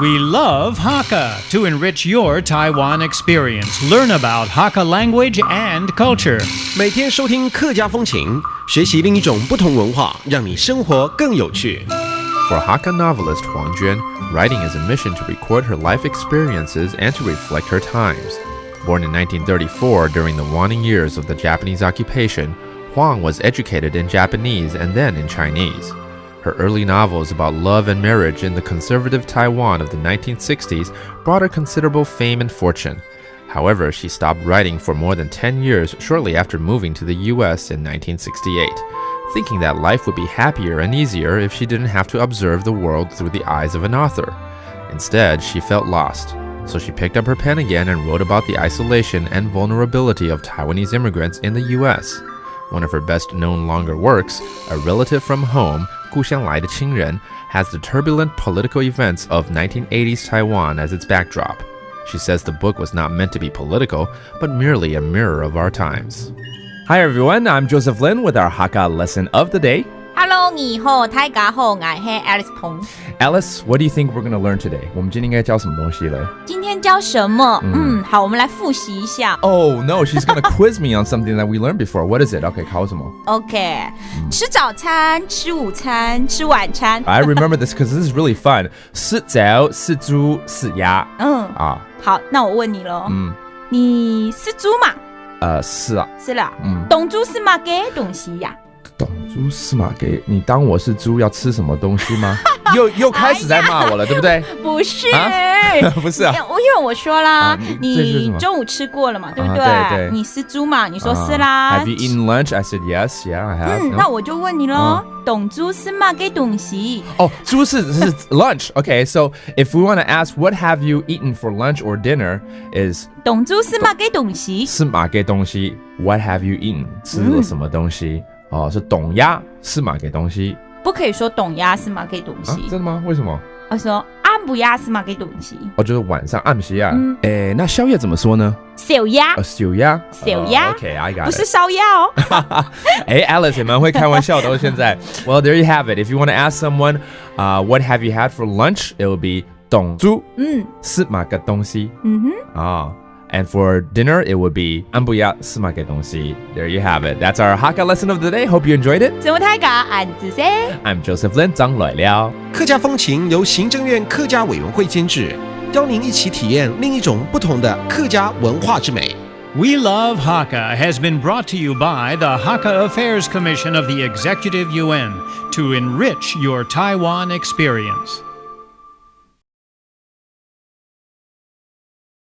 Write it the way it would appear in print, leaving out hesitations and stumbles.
We love Hakka to enrich your Taiwan experience. Learn about Hakka language and culture. 每天收听客家风情，学习另一种不同文化，让你生活更有趣。For Hakka novelist Huang Juan, writing is a mission to record her life experiences and to reflect her times. Born in 1934 during the waning years of the Japanese occupation, Huang was educated in Japanese and then in Chinese. Her early novels about love and marriage in the conservative Taiwan of the 1960s brought her considerable fame and fortune. However, she stopped writing for more than 10 years shortly after moving to the U.S. in 1968, thinking that life would be happier and easier if she didn't have to observe the world through the eyes of an author. Instead, she felt lost. So she picked up her pen again and wrote about the isolation and vulnerability of Taiwanese immigrants in the U.S. One of her best-known longer works, A Relative from Home, 故乡来的亲人, has the turbulent political events of 1980s Taiwan as its backdrop. She says the book was not meant to be political, but merely a mirror of our times. Hi everyone, I'm Joseph Lin with our Hakka lesson of the day. Hello, 你好，大家好，我是 Alice 彭。Alice, what do you think we're going to learn today? 我们今天应该教什么东西嘞？今天教什么？好，我们来复习一下。Oh no, she's going to quiz me on something that we learned before. What is it? Okay, 考什么？ OK，吃早餐，吃午餐，吃晚餐。I remember this because this is really fun. 吃早，吃猪，吃鸭。好，那我问你咯。你是猪嘛？是啊。是了。懂猪是嘛个东西呀？懂猪是嘛给你当我是猪要吃什么东西吗？又开始在骂我了，对不对？不是，不是啊，因为我说啦，你中午吃过了嘛，对不对？对，你是猪嘛？你说是啦。Have you eaten lunch? I said yes, yeah, I have. 那我就问你咯，懂猪是嘛个东西？哦，猪是 lunch. Okay, so if we want to ask what have you eaten for lunch or dinner is 懂猪是嘛个东西？是嘛个东西 ？What have you eaten? 吃了什么东西？是懂鸭是嘛给东西，不可以说懂鸭是嘛给东西。真的吗？为什么？我说暗不鸭是嘛给东西。就是晚上暗时啊。那宵夜怎么说呢？小鸭。小鸭。小鸭。Okay, I got it. 不是烧鸭哦。Alice 也蛮会开玩笑的现在。Well, there you have it. If you want to ask someone, what have you had for lunch? It will be 懂猪。是嘛个东西。And for dinner, it would be 安不要是嘛个东西。There you have it. That's our Hakka lesson of the day. Hope you enjoyed it. 怎么太嘎俺子噻 I'm Joseph Lin 张来了。客家风情由行政院客家委员会监制，邀您一起体验另一种不同的客家文化之美。We Love Hakka has been brought to you by the Hakka Affairs Commission of the Executive Yuan to enrich your Taiwan experience.